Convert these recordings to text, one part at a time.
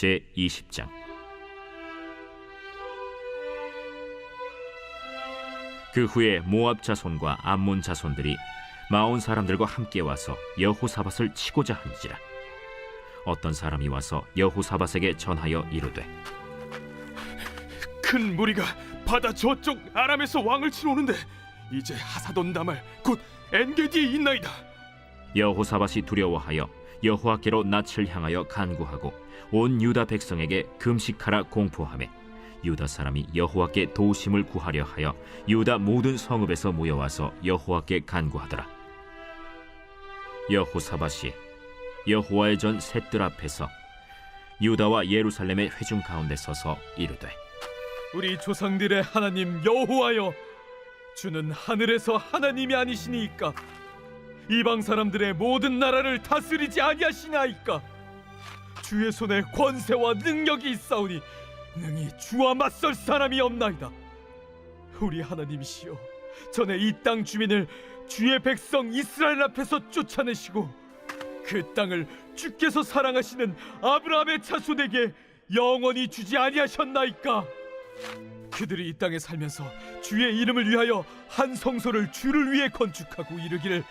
제20장. 그 후에 모압 자손과 암몬 자손들이 마온 사람들과 함께 와서 여호사밧을 치고자 한지라. 어떤 사람이 와서 여호사밧에게 전하여 이르되, 큰 무리가 바다 저쪽 아람에서 왕을 치러 오는데 이제 하사돈 다말 곧 엔게디에 있나이다. 여호사밧이 두려워하여 여호와께로 낯을 향하여 간구하고 온 유다 백성에게 금식하라 공포하매 유다 사람이 여호와께 도우심을 구하려 하여 유다 모든 성읍에서 모여와서 여호와께 간구하더라. 여호사밧이 여호와의 전 셋들 앞에서 유다와 예루살렘의 회중 가운데 서서 이르되, 우리 조상들의 하나님 여호와여, 주는 하늘에서 하나님이 아니시니이까? 이방 사람들의 모든 나라를 다스리지 아니하시나이까? 주의 손에 권세와 능력이 있사오니 능히 주와 맞설 사람이 없나이다. 우리 하나님이시여, 전에 이 땅 주민을 주의 백성 이스라엘 앞에서 쫓아내시고 그 땅을 주께서 사랑하시는 아브라함의 자손에게 영원히 주지 아니하셨나이까? 그들이 이 땅에 살면서 주의 이름을 위하여 한 성소를 주를 위해 건축하고 이르기를,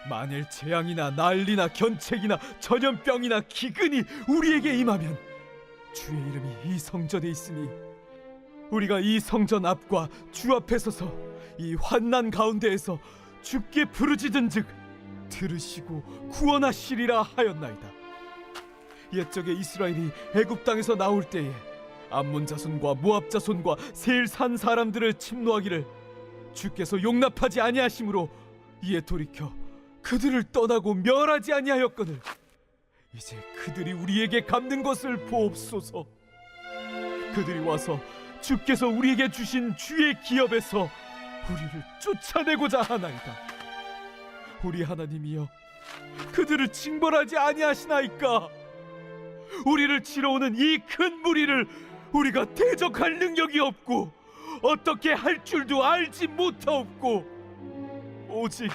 만일 재앙이나 난리나 견책이나 전염병이나 기근이 우리에게 임하면 주의 이름이 이 성전에 있으니 우리가 이 성전 앞과 주 앞에 서서 이 환난 가운데에서 주께 부르짖은즉 들으시고 구원하시리라 하였나이다. 옛적에 이스라엘이 애굽 땅에서 나올 때에 암몬 자손과 모압 자손과 세일 산 사람들을 침노하기를 주께서 용납하지 아니하심으로 이에 돌이켜 그들을 떠나고 멸하지 아니하였거늘 이제 그들이 우리에게 갚는 것을 보옵소서. 그들이 와서 주께서 우리에게 주신 주의 기업에서 우리를 쫓아내고자 하나이다. 우리 하나님이여, 그들을 징벌하지 아니하시나이까? 우리를 치러 오는 이 큰 무리를 우리가 대적할 능력이 없고 어떻게 할 줄도 알지 못하옵고 오직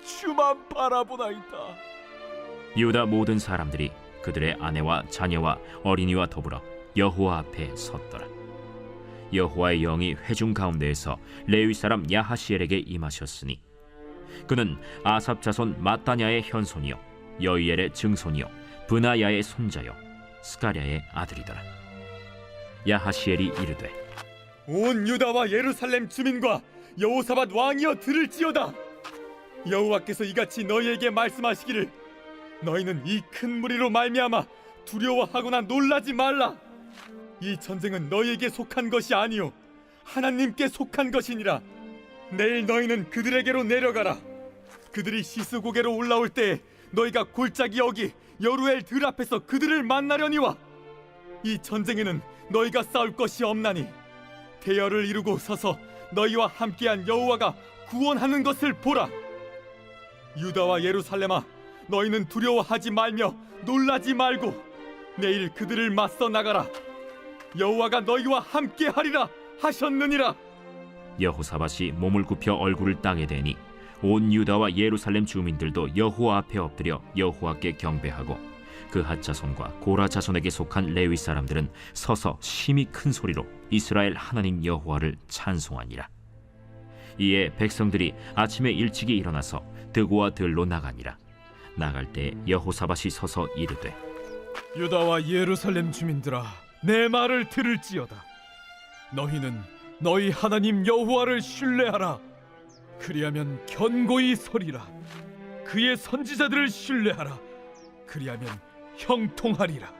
주만 바라보나이다. 유다 모든 사람들이 그들의 아내와 자녀와 어린이와 더불어 여호와 앞에 섰더라. 여호와의 영이 회중 가운데에서 레위 사람 야하시엘에게 임하셨으니 그는 아삽 자손 마따냐의 현손이요 여이엘의 증손이요 브나야의 손자요 스가랴의 아들이더라. 야하시엘이 이르되, 온 유다와 예루살렘 주민과 여호사밧 왕이여 들을지어다. 여호와께서 이같이 너희에게 말씀하시기를, 너희는 이 큰 무리로 말미암아 두려워하거나 놀라지 말라. 이 전쟁은 너희에게 속한 것이 아니요 하나님께 속한 것이니라. 내일 너희는 그들에게로 내려가라. 그들이 시스고개로 올라올 때 너희가 골짜기 여기 여루엘 들 앞에서 그들을 만나려니와 이 전쟁에는 너희가 싸울 것이 없나니 대열을 이루고 서서 너희와 함께한 여호와가 구원하는 것을 보라. 유다와 예루살렘아, 너희는 두려워하지 말며 놀라지 말고 내일 그들을 맞서 나가라. 여호와가 너희와 함께하리라 하셨느니라. 여호사밧이 몸을 굽혀 얼굴을 땅에 대니 온 유다와 예루살렘 주민들도 여호와 앞에 엎드려 여호와께 경배하고 그핫 자손과 고라 자손에게 속한 레위 사람들은 서서 심히 큰 소리로 이스라엘 하나님 여호와를 찬송하니라. 이에 백성들이 아침에 일찍이 일어나서 드고와 들로 나가니라. 나갈 때 여호사밧이 서서 이르되, 유다와 예루살렘 주민들아, 내 말을 들을지어다. 너희는 너희 하나님 여호와를 신뢰하라. 그리하면 견고히 서리라. 그의 선지자들을 신뢰하라. 그리하면 형통하리라.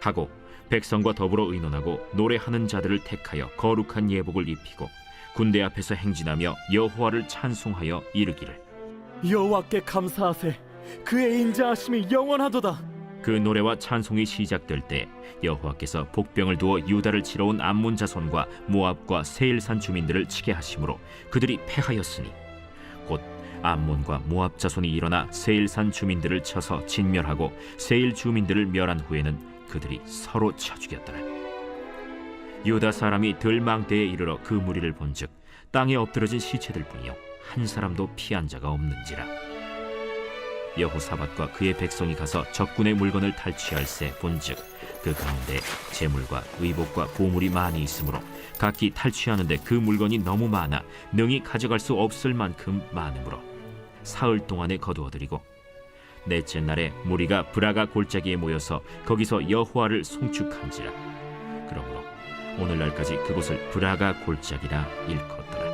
하고 백성과 더불어 의논하고 노래하는 자들을 택하여 거룩한 예복을 입히고 군대 앞에서 행진하며 여호와를 찬송하여 이르기를, 여호와께 감사하세. 그의 인자하심이 영원하도다. 그 노래와 찬송이 시작될 때 여호와께서 복병을 두어 유다를 치러 온 암몬 자손과 모압과 세일산 주민들을 치게 하심으로 그들이 패하였으니 곧 암몬과 모압 자손이 일어나 세일산 주민들을 쳐서 진멸하고 세일 주민들을 멸한 후에는 그들이 서로 쳐 죽였더라. 유다 사람이 들망대에 이르러 그 무리를 본즉 땅에 엎드러진 시체들 뿐이요 한 사람도 피한 자가 없는지라. 여호사밧과 그의 백성이 가서 적군의 물건을 탈취할세 본즉 그 가운데 재물과 의복과 보물이 많이 있으므로 각기 탈취하는데 그 물건이 너무 많아 능히 가져갈 수 없을 만큼 많으므로 사흘 동안에 거두어들이고 넷째 날에 무리가 브라가 골짜기에 모여서 거기서 여호와를 송축한지라. 그러므로 오늘날까지 그곳을 브라가 골짜기라 일컫더라.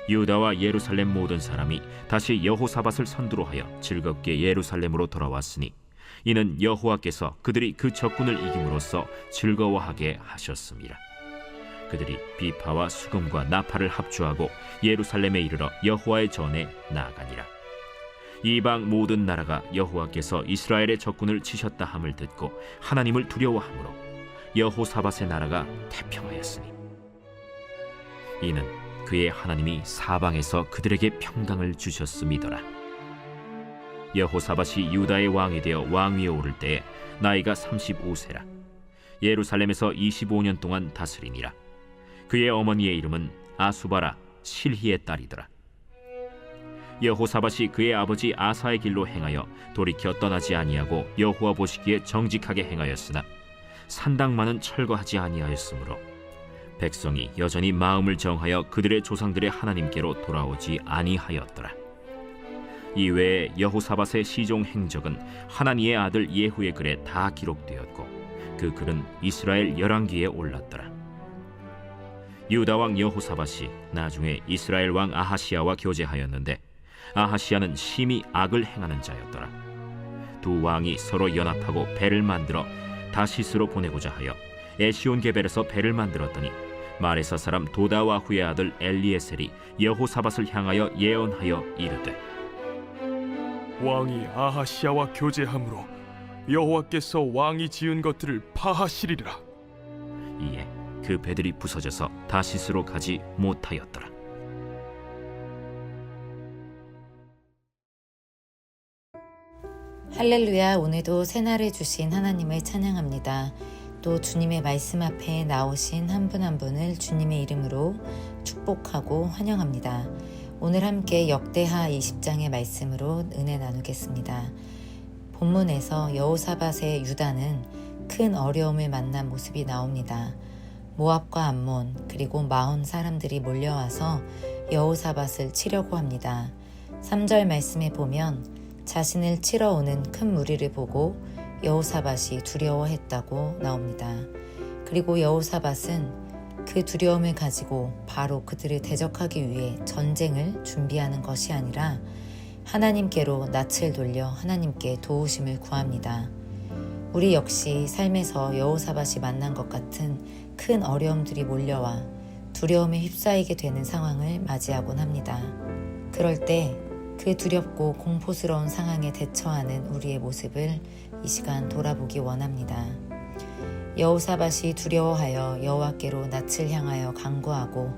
유다와 예루살렘 모든 사람이 다시 여호사밧을 선두로 하여 즐겁게 예루살렘으로 돌아왔으니 이는 여호와께서 그들이 그 적군을 이김으로써 즐거워하게 하셨습니다. 그들이 비파와 수금과 나팔을 합주하고 예루살렘에 이르러 여호와의 전에 나아가니라. 이방 모든 나라가 여호와께서 이스라엘의 적군을 치셨다 함을 듣고 하나님을 두려워하므로 여호사밧의 나라가 태평하였으니 이는 그의 하나님이 사방에서 그들에게 평강을 주셨음이더라. 여호사밧이 유다의 왕이 되어 왕위에 오를 때에 나이가 35세라. 예루살렘에서 25년 동안 다스리니라. 그의 어머니의 이름은 아수바라 실히의 딸이더라. 여호사밧이 그의 아버지 아사의 길로 행하여 돌이켜 떠나지 아니하고 여호와 보시기에 정직하게 행하였으나 산당만은 철거하지 아니하였으므로 백성이 여전히 마음을 정하여 그들의 조상들의 하나님께로 돌아오지 아니하였더라. 이외에 여호사밧의 시종 행적은 하나니의 아들 예후의 글에 다 기록되었고 그 글은 이스라엘 열왕기에 올랐더라. 유다 왕 여호사밧이 나중에 이스라엘 왕 아하시야와 교제하였는데 아하시야는 심히 악을 행하는 자였더라. 두 왕이 서로 연합하고 배를 만들어 다시스로 보내고자 하여 에시온게벨에서 배를 만들었더니 마레사 사람 도다와후의 아들 엘리에셀이 여호사밧을 향하여 예언하여 이르되 왕이 아하시야와 교제함으로 여호와께서 왕이 지은 것들을 파하시리라. 이에 그 배들이 부서져서 다시스로 가지 못하였더라. 할렐루야. 오늘도 새날을 주신 하나님을 찬양합니다. 또 주님의 말씀 앞에 나오신 한 분 한 분을 주님의 이름으로 축복하고 환영합니다. 오늘 함께 역대하 20장의 말씀으로 은혜 나누겠습니다. 본문에서 여호사밧의 유다는 큰 어려움을 만난 모습이 나옵니다. 모압과 암몬 그리고 마온 사람들이 몰려와서 여호사밧을 치려고 합니다. 3절 말씀에 보면 자신을 치러 오는 큰 무리를 보고 여호사밧이 두려워했다고 나옵니다. 그리고 여호사밧은 그 두려움을 가지고 바로 그들을 대적하기 위해 전쟁을 준비하는 것이 아니라 하나님께로 낯을 돌려 하나님께 도우심을 구합니다. 우리 역시 삶에서 여호사밧이 만난 것 같은 큰 어려움들이 몰려와 두려움에 휩싸이게 되는 상황을 맞이하곤 합니다. 그럴 때 그 두렵고 공포스러운 상황에 대처하는 우리의 모습을 이 시간 돌아보기 원합니다. 여호사밧이 두려워하여 여호와께로 낯을 향하여 간구하고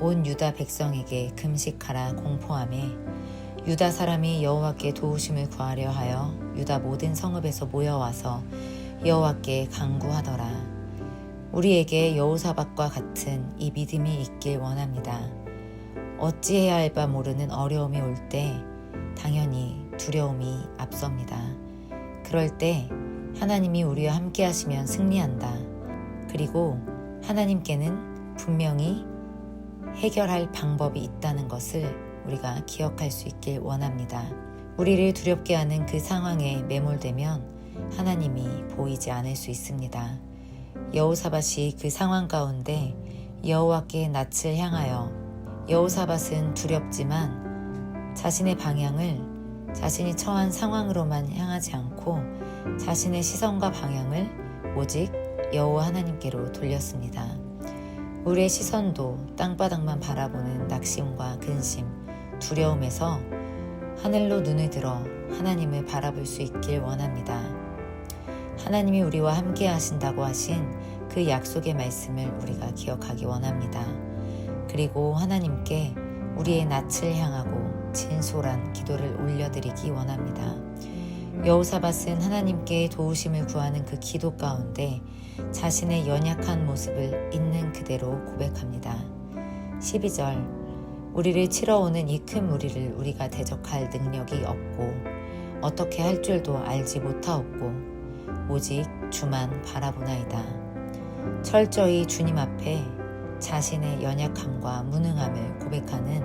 온 유다 백성에게 금식하라 공포하매 유다 사람이 여호와께 도우심을 구하려 하여 유다 모든 성읍에서 모여와서 여호와께 간구하더라. 우리에게 여호사밧과 같은 이 믿음이 있길 원합니다. 어찌해야 할 바 모르는 어려움이 올 때 당연히 두려움이 앞섭니다. 그럴 때 하나님이 우리와 함께 하시면 승리한다. 그리고 하나님께는 분명히 해결할 방법이 있다는 것을 우리가 기억할 수 있길 원합니다. 우리를 두렵게 하는 그 상황에 매몰되면 하나님이 보이지 않을 수 있습니다. 여호사밧이 그 상황 가운데 여호와께 낯을 향하여 여호사밧은 두렵지만 자신의 방향을 자신이 처한 상황으로만 향하지 않고 자신의 시선과 방향을 오직 여호와 하나님께로 돌렸습니다. 우리의 시선도 땅바닥만 바라보는 낙심과 근심, 두려움에서 하늘로 눈을 들어 하나님을 바라볼 수 있길 원합니다. 하나님이 우리와 함께 하신다고 하신 그 약속의 말씀을 우리가 기억하기 원합니다. 그리고 하나님께 우리의 낯을 향하고 진솔한 기도를 올려드리기 원합니다. 여호사밧은 하나님께 도우심을 구하는 그 기도 가운데 자신의 연약한 모습을 있는 그대로 고백합니다. 12절 우리를 치러오는 이 큰 무리를 우리가 대적할 능력이 없고 어떻게 할 줄도 알지 못하옵고 오직 주만 바라보나이다. 철저히 주님 앞에 자신의 연약함과 무능함을 고백하는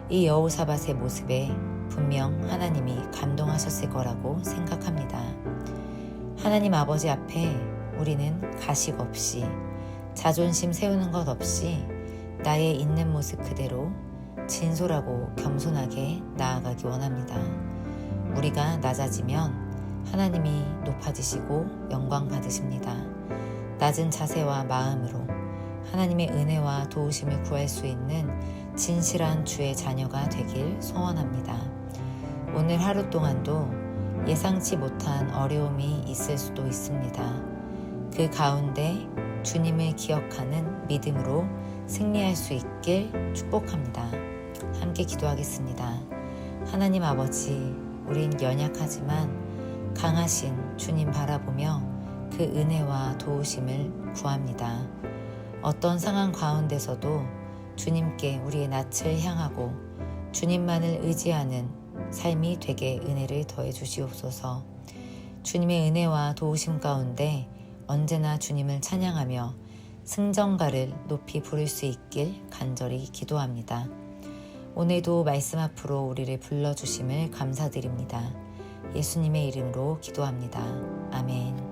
이 여호사밧의 모습에 분명 하나님이 감동하셨을 거라고 생각합니다. 하나님 아버지 앞에 우리는 가식 없이 자존심 세우는 것 없이 나의 있는 모습 그대로 진솔하고 겸손하게 나아가기 원합니다. 우리가 낮아지면 하나님이 높아지시고 영광 받으십니다. 낮은 자세와 마음으로 하나님의 은혜와 도우심을 구할 수 있는 진실한 주의 자녀가 되길 소원합니다. 오늘 하루 동안도 예상치 못한 어려움이 있을 수도 있습니다. 그 가운데 주님을 기억하는 믿음으로 승리할 수 있길 축복합니다. 함께 기도하겠습니다. 하나님 아버지, 우린 연약하지만 강하신 주님 바라보며 그 은혜와 도우심을 구합니다. 어떤 상황 가운데서도 주님께 우리의 낯을 향하고 주님만을 의지하는 삶이 되게 은혜를 더해 주시옵소서. 주님의 은혜와 도우심 가운데 언제나 주님을 찬양하며 승전가를 높이 부를 수 있길 간절히 기도합니다. 오늘도 말씀 앞으로 우리를 불러주심을 감사드립니다. 예수님의 이름으로 기도합니다. 아멘.